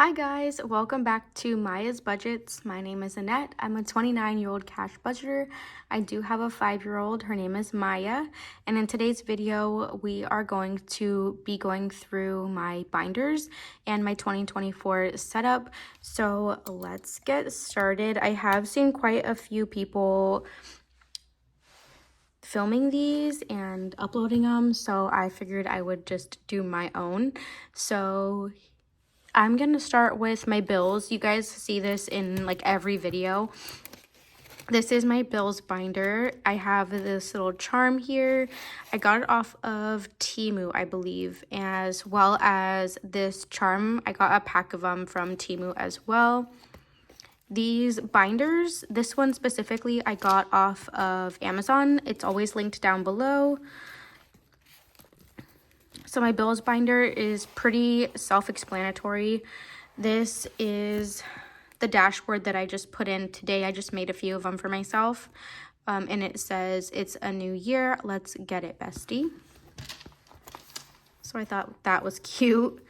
Hi guys, welcome back to Maya's Budgets. My name is Annette. I'm a 29-year-old cash budgeter. I do have a 5-year-old. Her name is Maya. And in today's video, we are going to be going through my binders and my 2024 setup. So let's get started. I have seen quite a few people filming these and uploading them, so I figured I would just do my own. So I'm gonna start with my bills. You guys see this in like every video. This is my bills binder. I have this little charm here. I got it off of Temu, I believe, as well as this charm. I got a pack of them from Temu as well. These binders, this one specifically, I got off of Amazon. It's always linked down below. So my bills binder is pretty self-explanatory. This is the dashboard that I just put in today. I just made a few of them for myself. And it says, it's a new year. Let's get it, bestie. So I thought that was cute,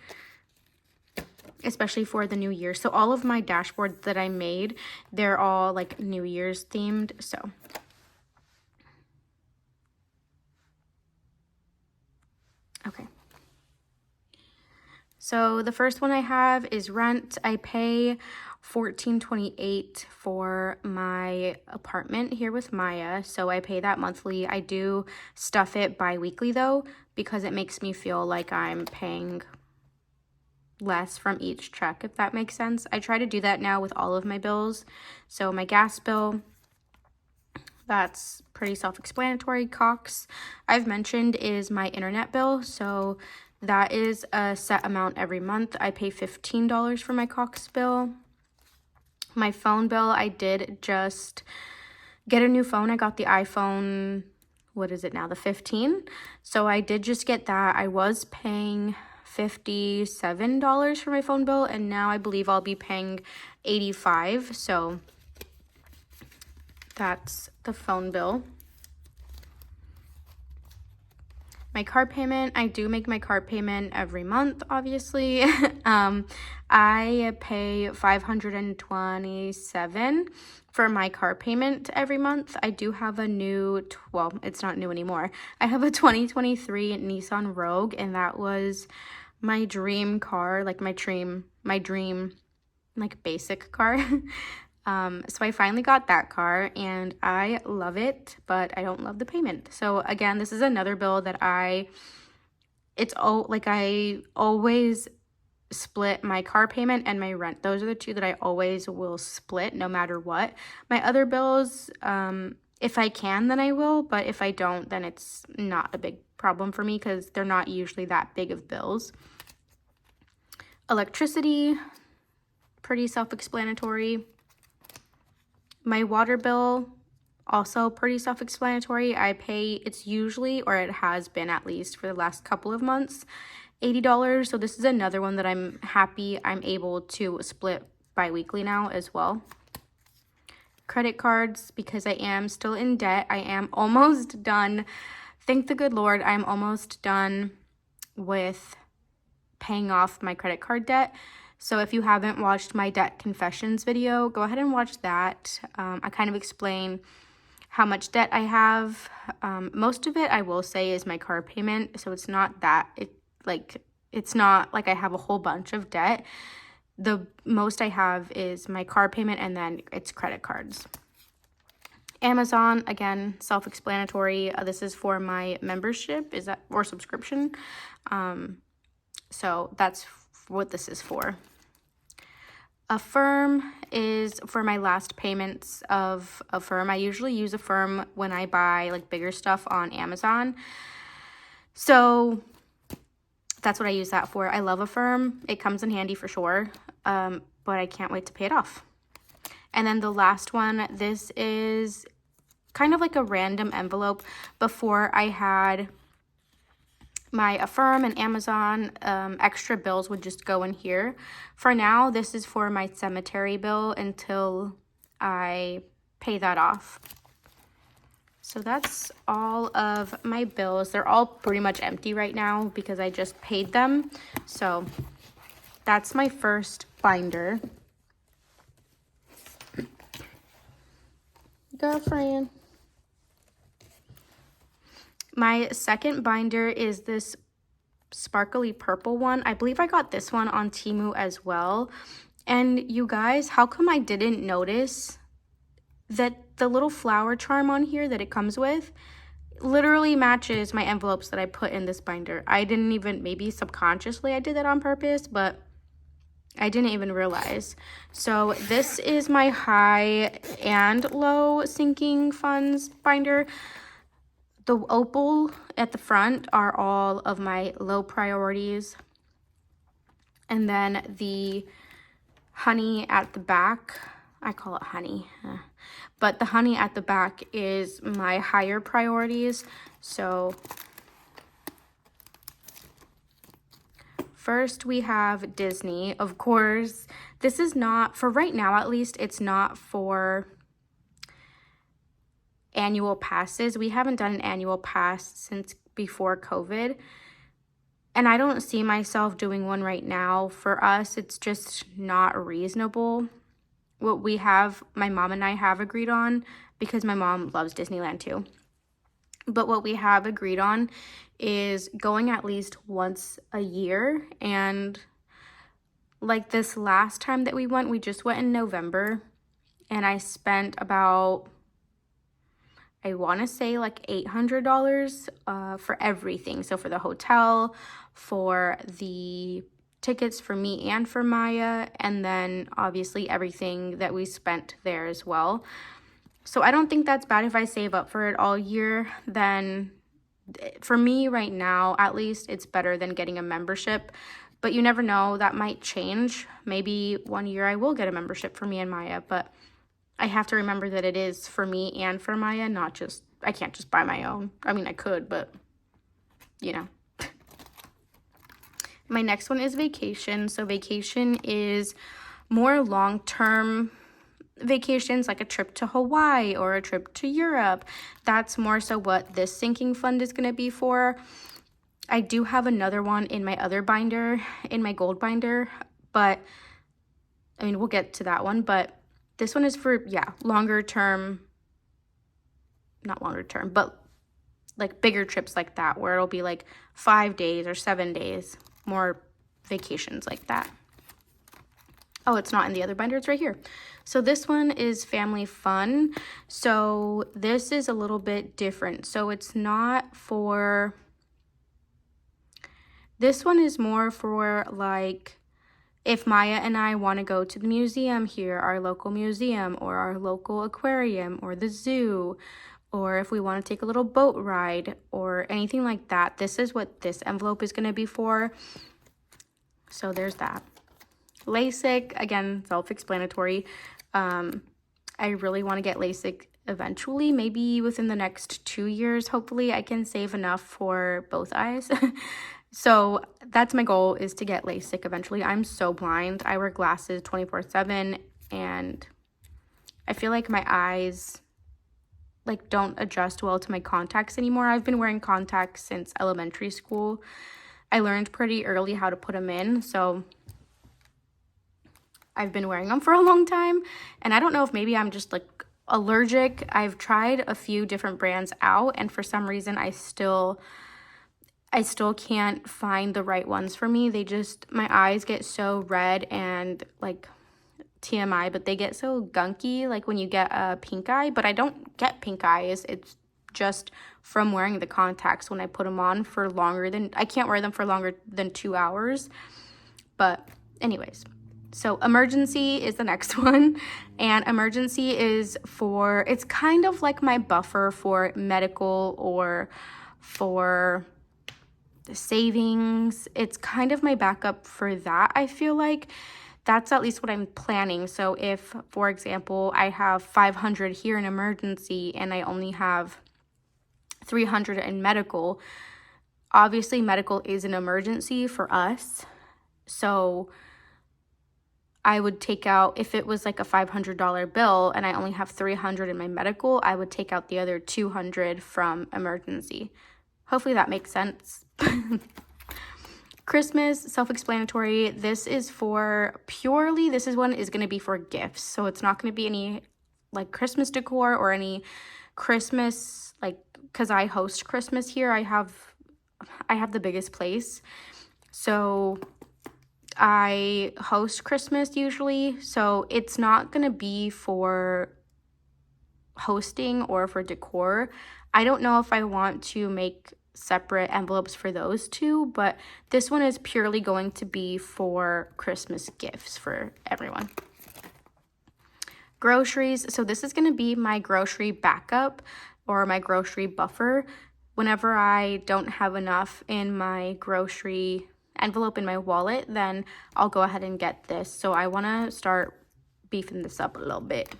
especially for the new year. So all of my dashboards that I made, they're all like New Year's themed. So okay. So the first one I have is rent. I pay $14.28 for my apartment here with Maya. So I pay that monthly. I do stuff it bi-weekly though, because it makes me feel like I'm paying less from each check, if that makes sense. I try to do that now with all of my bills. So my gas bill, that's pretty self-explanatory. Cox, I've mentioned, is my internet bill. So that is a set amount every month. I pay $15 for my Cox bill. My phone bill, I did just get a new phone. I got the iPhone, what is it now, the 15. So I did just get that. I was paying $57 for my phone bill, and now I believe I'll be paying $85. So that's the phone bill. My car payment, I do make my car payment every month, obviously. I pay $527 for my car payment every month. I do have a new, well, it's not new anymore. I have a 2023 Nissan Rogue, and that was my dream car, like my dream, like basic car. So I finally got that car and I love it, but I don't love the payment. So again, this is another bill that I always split my car payment and my rent. Those are the two that I always will split no matter what. My other bills, if I can, then I will, but if I don't, then it's not a big problem for me because they're not usually that big of bills. Electricity, pretty self-explanatory. My water bill, also pretty self-explanatory. I pay, it's usually, or it has been at least for the last couple of months, $80. So this is another one that I'm happy I'm able to split bi-weekly now as well. Credit cards, because I am still in debt. I am almost done. Thank the good Lord, I'm almost done with paying off my credit card debt. So if you haven't watched my debt confessions video, go ahead and watch that. I kind of explain how much debt I have. Most of it, I will say, is my car payment. So it's not that, it's not like I have a whole bunch of debt. The most I have is my car payment, and then it's credit cards. Amazon, again, self-explanatory. This is for my membership, or subscription. So that's what this is for. Affirm is for my last payments of Affirm. I usually use Affirm when I buy like bigger stuff on Amazon. So that's what I use that for. I love Affirm. It comes in handy for sure, but I can't wait to pay it off. And then the last one, this is kind of like a random envelope. Before I had my Affirm and Amazon, extra bills would just go in here. For now, this is for my cemetery bill until I pay that off. So that's all of my bills. They're all pretty much empty right now because I just paid them. So that's my first binder. Girlfriend. My second binder is this sparkly purple one. I believe I got this one on Temu as well. And you guys, how come I didn't notice that the little flower charm on here that it comes with literally matches my envelopes that I put in this binder? I didn't even, maybe subconsciously I did that on purpose, but I didn't even realize. So this is my high and low sinking funds binder. The opal at the front are all of my low priorities. And then the honey at the back, I call it honey, but the honey at the back is my higher priorities. So first we have Disney. Of course, this is not, for right now at least, it's not for annual passes. We haven't done an annual pass since before COVID. And I don't see myself doing one right now. For us, it's just not reasonable. What we have, my mom and I have agreed on, because my mom loves Disneyland too. But what we have agreed on is going at least once a year. And like this last time that we went, we just went in November. And I spent about, I want to say like $800 for everything. So for the hotel, for the tickets for me and for Maya, and then obviously everything that we spent there as well. So I don't think that's bad if I save up for it all year. Then for me right now, at least, it's better than getting a membership. But you never know, that might change. Maybe one year I will get a membership for me and Maya, but I have to remember that it is for me and for Maya, not just, I can't just buy my own. I mean, I could, but, you know. My next one is vacation. So vacation is more long-term vacations, like a trip to Hawaii or a trip to Europe. That's more so what this sinking fund is going to be for. I do have another one in my other binder, in my gold binder, but, I mean, we'll get to that one, but this one is for, yeah, longer term, not longer term, but like bigger trips like that, where it'll be like 5 days or 7 days, more vacations like that. Oh, it's not in the other binder, it's right here. So this one is family fun. So this is a little bit different. So it's not for, this one is more for like, if Maya and I want to go to the museum here, our local museum or our local aquarium or the zoo, or if we want to take a little boat ride or anything like that, this is what this envelope is going to be for. So there's that. LASIK, again, self-explanatory. I really want to get LASIK eventually, maybe within the next 2 years. Hopefully I can save enough for both eyes. So that's my goal, is to get LASIK eventually. I'm so blind. I wear glasses 24/7, and I feel like my eyes like don't adjust well to my contacts anymore. I've been wearing contacts since elementary school. I learned pretty early how to put them in, so I've been wearing them for a long time. And I don't know if maybe I'm just like allergic. I've tried a few different brands out, and for some reason I still can't find the right ones for me. They just, my eyes get so red and like TMI, but they get so gunky like when you get a pink eye. But I don't get pink eyes. It's just from wearing the contacts when I put them on for longer than, I can't wear them for longer than 2 hours. But anyways, so emergency is the next one. And emergency is for, it's kind of like my buffer for medical or for savings. It's kind of my backup for that. I feel like that's at least what I'm planning. So if, for example, I have 500 here in emergency and I only have 300 in medical, obviously medical is an emergency for us. So I would take out, if it was like a $500 bill and I only have 300 in my medical, I would take out the other 200 from emergency. Hopefully that makes sense. Christmas, self-explanatory. This is for purely, this is one is going to be for gifts. So it's not going to be any like Christmas decor or any Christmas, like, because I host Christmas here. I have the biggest place. So I host Christmas usually. So it's not going to be for hosting or for decor. I don't know if I want to make separate envelopes for those two, but this one is purely going to be for Christmas gifts for everyone. Groceries. So this is going to be my grocery backup or my grocery buffer. Whenever I don't have enough in my grocery envelope in my wallet, then I'll go ahead and get this. So I want to start beefing this up a little bit.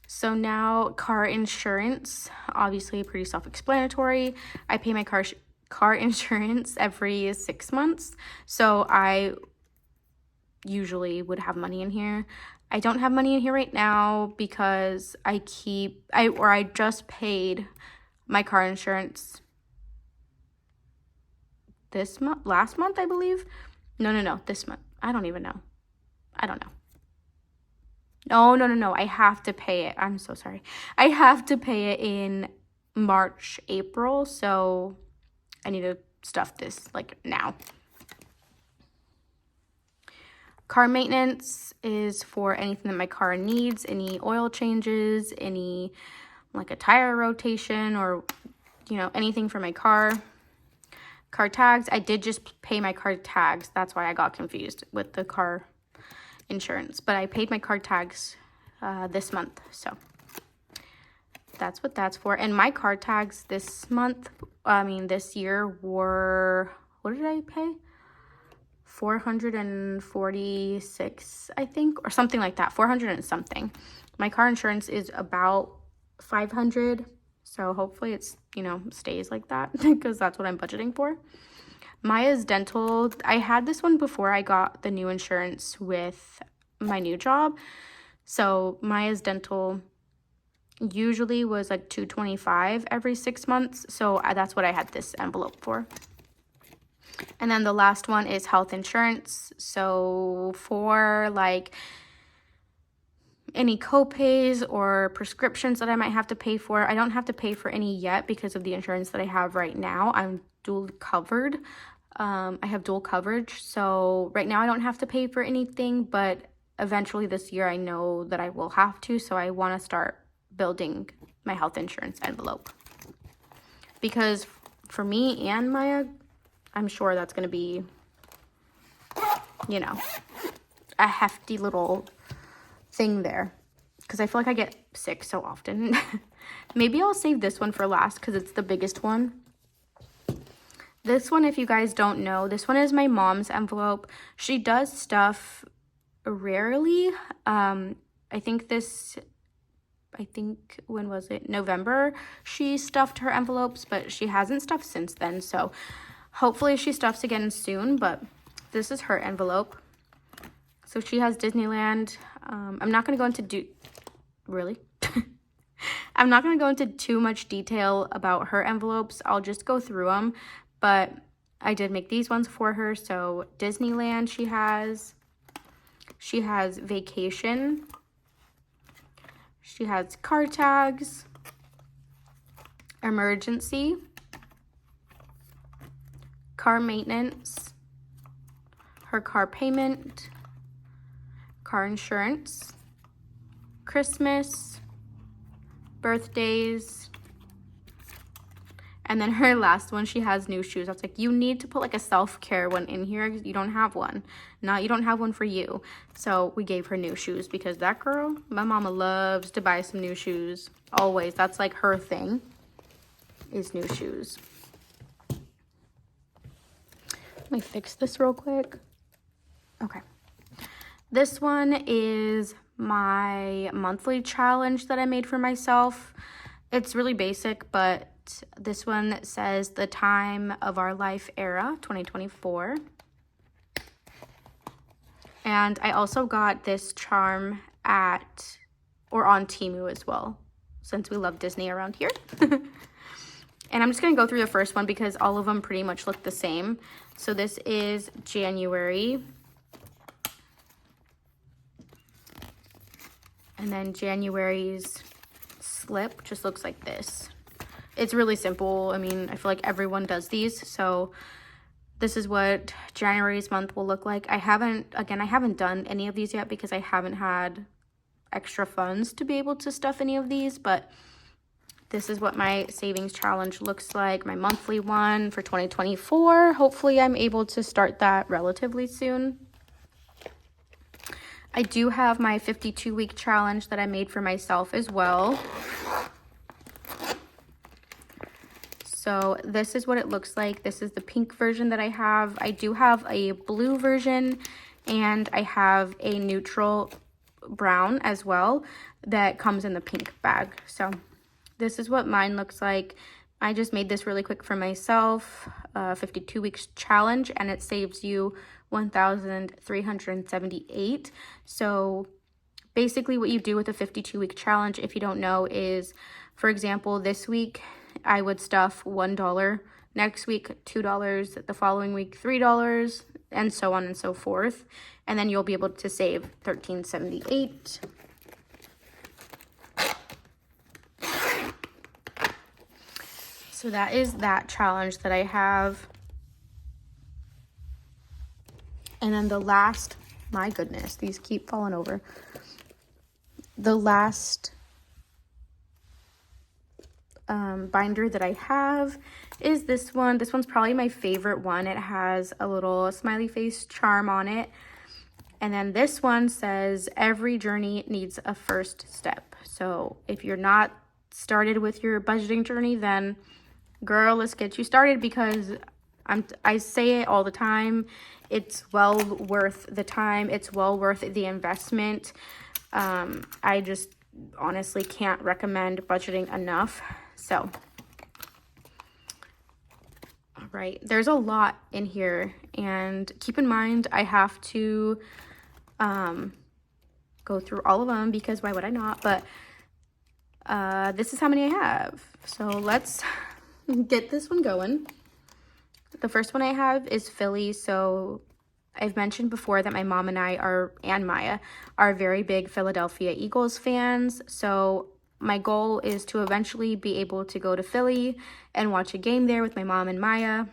So now car insurance, obviously pretty self-explanatory. I pay my car insurance every 6 months. So I usually would have money in here. I don't have money in here right now because I just paid my car insurance last month, I believe. No, this month. I don't even know. I don't know. No. I have to pay it. I'm so sorry. I have to pay it in March, April. So I need to stuff this like now. Car maintenance is for anything that my car needs, any oil changes, any like a tire rotation or, you know, anything for my car. Car tags, I did just pay my car tags. That's why I got confused with the car insurance. But I paid my car tags this month. So that's what that's for. And my car tags this year were, what did I pay? 446, I think, or something like that, 400 and something. My car insurance is about 500, so hopefully it's, you know, stays like that because that's what I'm budgeting for. Maia's dental, I had this one before I got the new insurance with my new job. So Maia's dental usually was like $225 every 6 months, so that's what I had this envelope for. And then the last one is health insurance. So for like any copays or prescriptions that I might have to pay for, I don't have to pay for any yet because of the insurance that I have right now. I'm dual covered. I have dual coverage. So right now I don't have to pay for anything, but eventually this year I know that I will have to. So I want to start building my health insurance envelope. Because for me and Maia, I'm sure that's going to be, you know, a hefty little thing there. Because I feel like I get sick so often. Maybe I'll save this one for last because it's the biggest one. This one, if you guys don't know, this one is my mom's envelope. She does stuff rarely. I think when was it? November, she stuffed her envelopes, but she hasn't stuffed since then. So hopefully she stuffs again soon, but this is her envelope. So she has Disneyland. I'm not going to go into I'm not going to go into too much detail about her envelopes. I'll just go through them, but I did make these ones for her. So Disneyland she has vacation. She has car tags, emergency, car maintenance, her car payment, car insurance, Christmas, birthdays, and then her last one, she has new shoes. I was like, you need to put like a self-care one in here. You don't have one. You don't have one for you. So we gave her new shoes because that girl, my mama loves to buy some new shoes. Always. That's like her thing is new shoes. Let me fix this real quick. Okay. This one is my monthly challenge that I made for myself. It's really basic, but this one says the time of our life era, 2024. And I also got this charm on Temu as well, since we love Disney around here. And I'm just going to go through the first one because all of them pretty much look the same. So this is January. And then January's slip just looks like this. It's really simple. I mean, I feel like everyone does these. So this is what January's month will look like. I haven't done any of these yet because I haven't had extra funds to be able to stuff any of these, but this is what my savings challenge looks like, my monthly one for 2024. Hopefully I'm able to start that relatively soon. I do have my 52-week challenge that I made for myself as well. So this is what it looks like. This is the pink version that I have. I do have a blue version, and I have a neutral brown as well that comes in the pink bag. So this is what mine looks like. I just made this really quick for myself, 52 weeks challenge, and it saves you 1,378. So basically what you do with a 52-week challenge, if you don't know, is, for example, this week I would stuff $1, next week $2, the following week $3, and so on and so forth. And then you'll be able to save 1,378. So that is that challenge that I have. And then the last, my goodness, these keep falling over. The last binder that I have is this one. This one's probably my favorite one. It has a little smiley face charm on it. And then this one says, every journey needs a first step. So if you're not started with your budgeting journey, then girl, let's get you started, because I say it all the time. It's well worth the time. It's well worth the investment. I just honestly can't recommend budgeting enough. So, all right, there's a lot in here, and keep in mind I have to go through all of them, because why would I not? But this is how many I have. So let's get this one going. The first one I have is Philly. So I've mentioned before that my mom and and Maia are very big Philadelphia Eagles fans. So my goal is to eventually be able to go to Philly and watch a game there with my mom and Maia.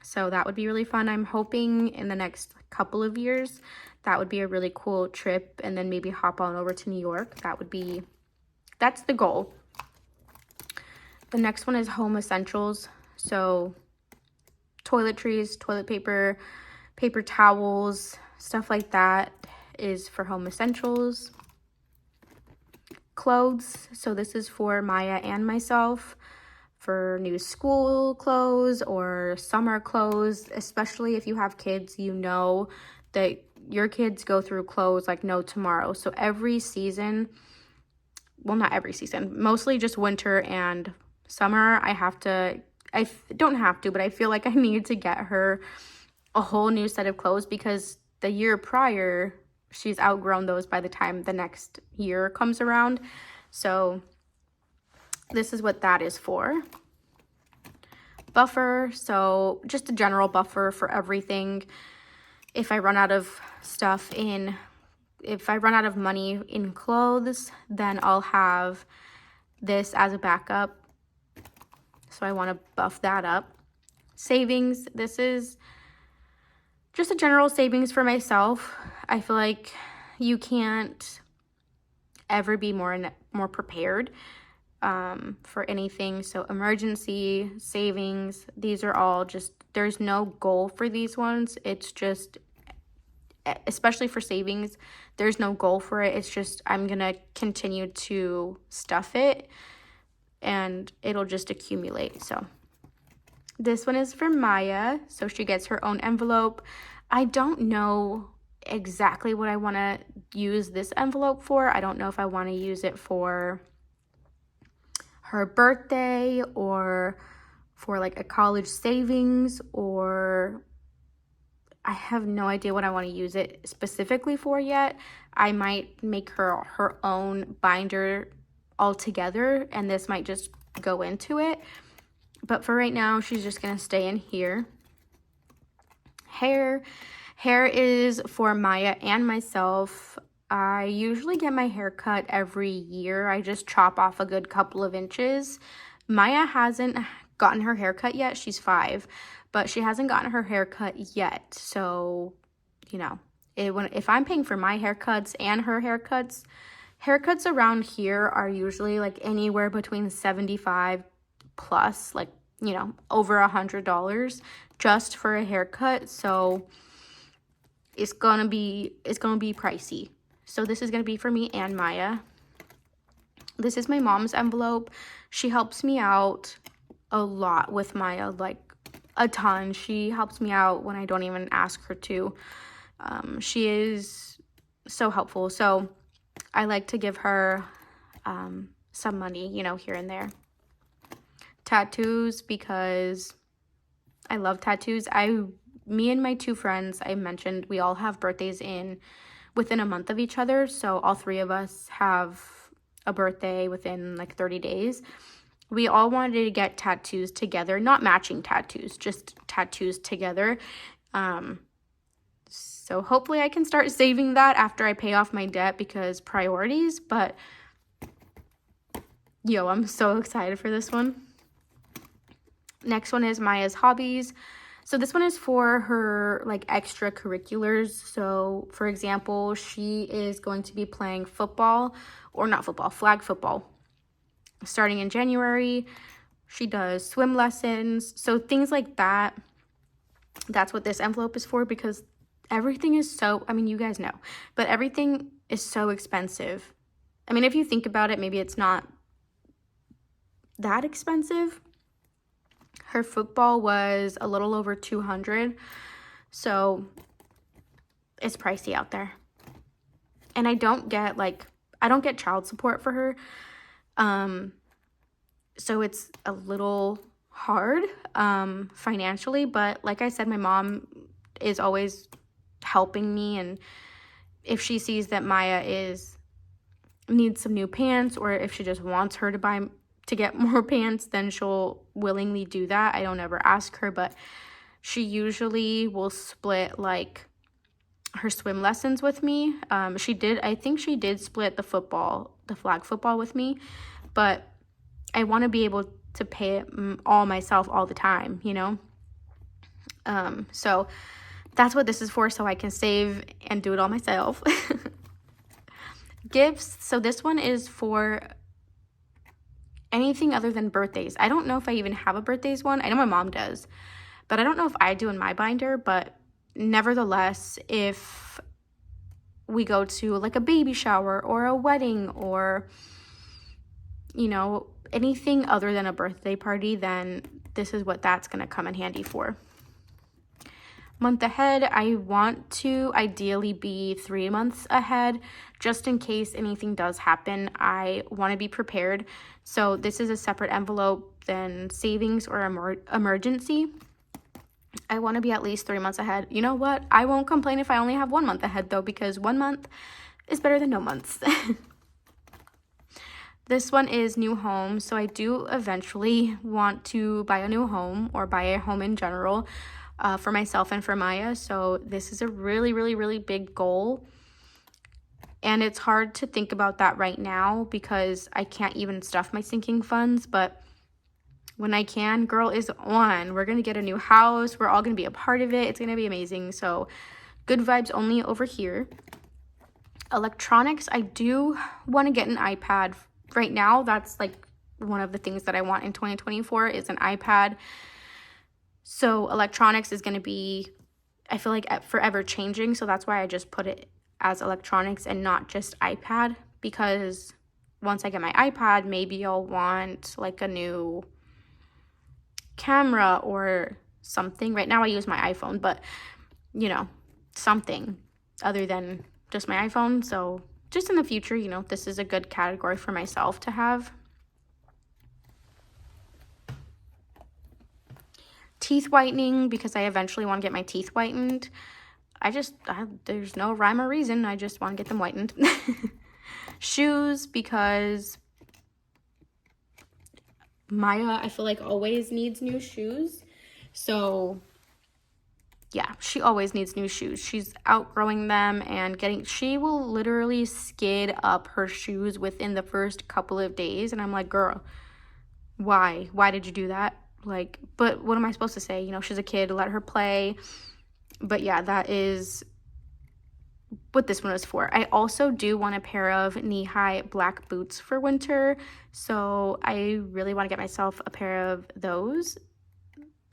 So that would be really fun. I'm hoping in the next couple of years that would be a really cool trip, and then maybe hop on over to New York. That's the goal. The next one is home essentials. So toiletries, toilet paper, paper towels, stuff like that is for home essentials. Clothes. So this is for Maia and myself, for new school clothes or summer clothes, especially if you have kids. You know that your kids go through clothes like no tomorrow. So every season, well, not every season, mostly just winter and summer, I don't have to, but I feel like I need to get her a whole new set of clothes, because the year prior, she's outgrown those by the time the next year comes around. So this is what that is for. Buffer, so just a general buffer for everything. If I run out of money in clothes, then I'll have this as a backup. So I want to buff that up. Savings, this is just a general savings for myself. I feel like you can't ever be more prepared for anything. So emergency, savings, these are all just, there's no goal for these ones. It's just, especially for savings, there's no goal for it. It's just, I'm going to continue to stuff it, and it'll just accumulate. So this one is for Maia, so she gets her own envelope. I don't know exactly what I want to use this envelope for. I don't know if I want to use it for her birthday or for like a college savings, or I have no idea what I want to use it specifically for yet. I might make her own binder altogether, and this might just go into it. But for right now, she's just going to stay in here. Hair. Hair is for Maya and myself. I usually get my hair cut every year. I just chop off a good couple of inches. Maya hasn't gotten her hair cut yet. She's 5, but she hasn't gotten her hair cut yet. So, you know, if I'm paying for my haircuts and her haircuts around here are usually like anywhere between 75 plus, like, you know, over $100 just for a haircut. So it's gonna be pricey. So this is gonna be for me and Maya. This is my mom's envelope. She helps me out a lot with Maya, like a ton. She helps me out when I don't even ask her to. She is so helpful. So I like to give her some money, you know, here and there. Tattoos, because I love tattoos. Me and my 2 friends I mentioned, we all have birthdays within a month of each other. So all 3 of us have a birthday within like 30 days. We all wanted to get tattoos together, not matching tattoos, just tattoos together. So hopefully I can start saving that after I pay off my debt, because priorities. But yo, I'm so excited for this one. Next one is Maya's hobbies. So this one is for her like extracurriculars. So for example, she is going to be playing football, or not football, flag football, starting in January. She does swim lessons. So things like that. That's what this envelope is for, because everything is so, I mean, you guys know, but everything is so expensive. I mean, if you think about it, maybe it's not that expensive. Her football was a little over $200, so it's pricey out there. And I don't get child support for her, so it's a little hard financially. But like I said, my mom is always helping me, and if she sees that Maya needs some new pants, or if she just wants her to get more pants, then she'll willingly do that. I don't ever ask her, but she usually will split like her swim lessons with me. I think she did split the flag football with me, but I want to be able to pay it all myself all the time, you know? So that's what this is for, so I can save and do it all myself. Gifts. So this one is for anything other than birthdays. I don't know if I even have a birthdays one. I know my mom does, but I don't know if I do in my binder. But nevertheless, if we go to like a baby shower or a wedding, or, you know, anything other than a birthday party, then this is what that's going to come in handy for. Month ahead, I want to ideally be 3 months ahead, just in case anything does happen. I want to be prepared. So this is a separate envelope than savings or emergency. I want to be at least 3 months ahead. You know what? I won't complain if I only have 1 month ahead, though, because 1 month is better than no months. This one is new home. So I do eventually want to buy a new home, or buy a home in general, for myself and for Maya. So this is a really, really, really big goal. And it's hard to think about that right now, because I can't even stuff my sinking funds. But when I can, girl is on. We're going to get a new house. We're all going to be a part of it. It's going to be amazing. So good vibes only over here. Electronics. I do want to get an iPad. Right now, that's like one of the things that I want in 2024 is an iPad. So electronics is going to be, I feel like, forever changing. So that's why I just put it as electronics and not just iPad, because once I get my iPad, maybe I'll want like a new camera or something. Right now I use my iPhone, but you know, something other than just my iPhone. So just in the future, you know, this is a good category for myself to have. Teeth whitening, because I eventually want to get my teeth whitened. There's no rhyme or reason. I just want to get them whitened. Shoes, because Maya, I feel like, always needs new shoes. So yeah, she always needs new shoes. She's outgrowing them and she will literally skid up her shoes within the first couple of days. And I'm like, girl, why? Why did you do that? Like, but what am I supposed to say? You know, she's a kid, let her play. But yeah, that is what this one is for. I also do want a pair of knee-high black boots for winter. So I really want to get myself a pair of those.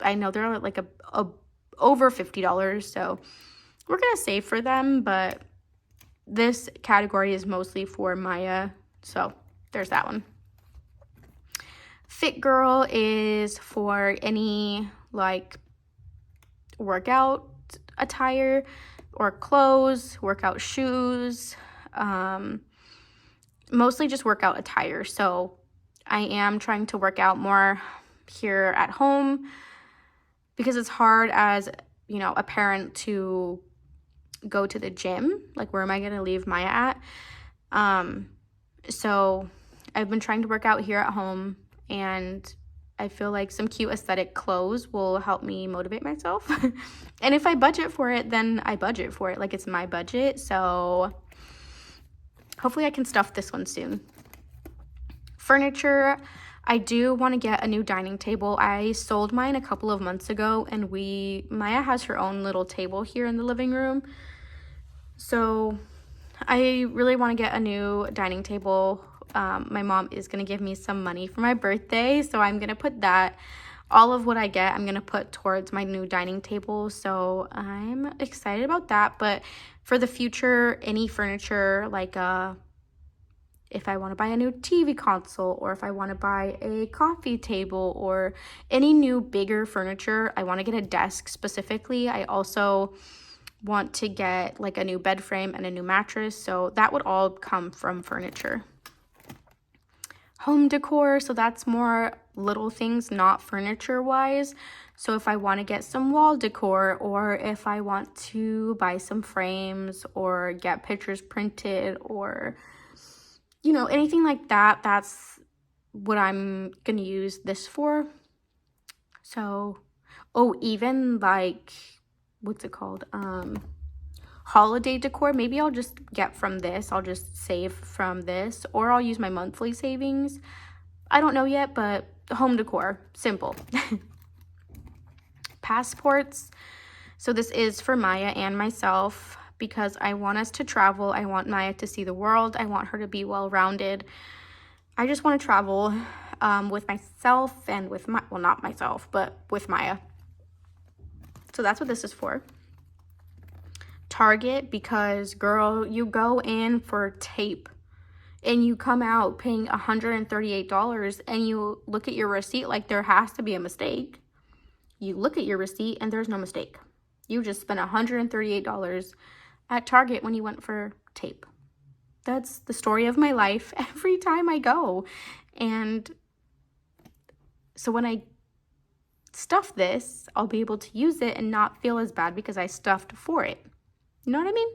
I know they're like a over $50, so we're gonna save for them, but this category is mostly for Maya, so there's that one. Fit Girl is for any like workout attire or clothes, workout shoes, mostly just workout attire. So I am trying to work out more here at home, because it's hard as, you know, a parent to go to the gym. Like, where am I going to leave Maya at? So I've been trying to work out here at home, and I feel like some cute aesthetic clothes will help me motivate myself. And if I budget for it, then I budget for it. Like, it's my budget. So hopefully I can stuff this one soon. Furniture. I do want to get a new dining table. I sold mine a couple of months ago, and Maya has her own little table here in the living room. So I really want to get a new dining table. My mom is going to give me some money for my birthday, so I'm going to put that, all of what I get, I'm going to put towards my new dining table. So I'm excited about that. But for the future, any furniture, like if I want to buy a new TV console, or if I want to buy a coffee table, or any new bigger furniture, I want to get a desk specifically. I also want to get like a new bed frame and a new mattress. So that would all come from furniture. Home decor. So that's more little things, not furniture wise. So if I want to get some wall decor, or if I want to buy some frames or get pictures printed, or you know, anything like that, that's what I'm gonna use this for. So, oh, even like, what's it called? Holiday decor. Maybe I'll just get from this. I'll just save from this, or I'll use my monthly savings. I don't know yet, but home decor, simple. Passports. So this is for Maya and myself, because I want us to travel. I want Maya to see the world. I want her to be well-rounded. I just want to travel with myself and with well, not myself, but with Maya. So that's what this is for. Target, because girl, you go in for tape and you come out paying $138, and you look at your receipt like there has to be a mistake. You look at your receipt and there's no mistake. You just spent $138 at Target when you went for tape. That's the story of my life every time I go. And so when I stuff this, I'll be able to use it and not feel as bad because I stuffed for it. You know what I mean?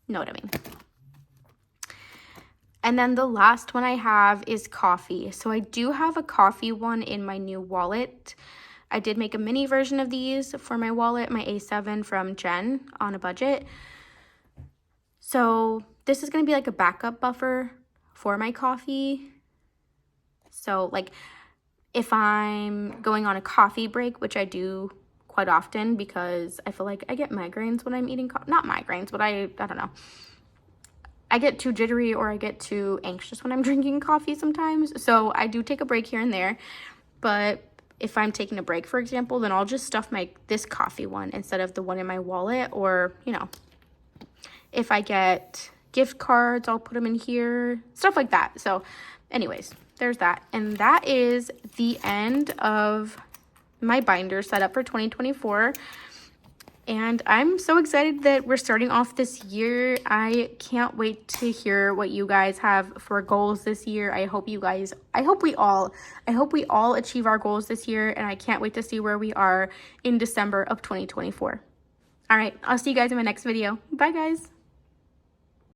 Know what I mean? And then the last one I have is coffee. So I do have a coffee one in my new wallet. I did make a mini version of these for my wallet, my A7 from Jen, on a budget. So this is going to be like a backup buffer for my coffee. So like if I'm going on a coffee break, which I do quite often because I feel like I get migraines when I'm eating not migraines, but I don't know. I get too jittery or I get too anxious when I'm drinking coffee sometimes. So I do take a break here and there. But if I'm taking a break, for example, then I'll just stuff this coffee one instead of the one in my wallet. Or, you know, if I get gift cards, I'll put them in here, stuff like that. So anyways, there's that. And that is the end of my binder setup for 2024. And I'm so excited that we're starting off this year. I can't wait to hear what you guys have for goals this year. I hope we all achieve our goals this year, and I can't wait to see where we are in December of 2024. All right, I'll see you guys in my next video. Bye, guys.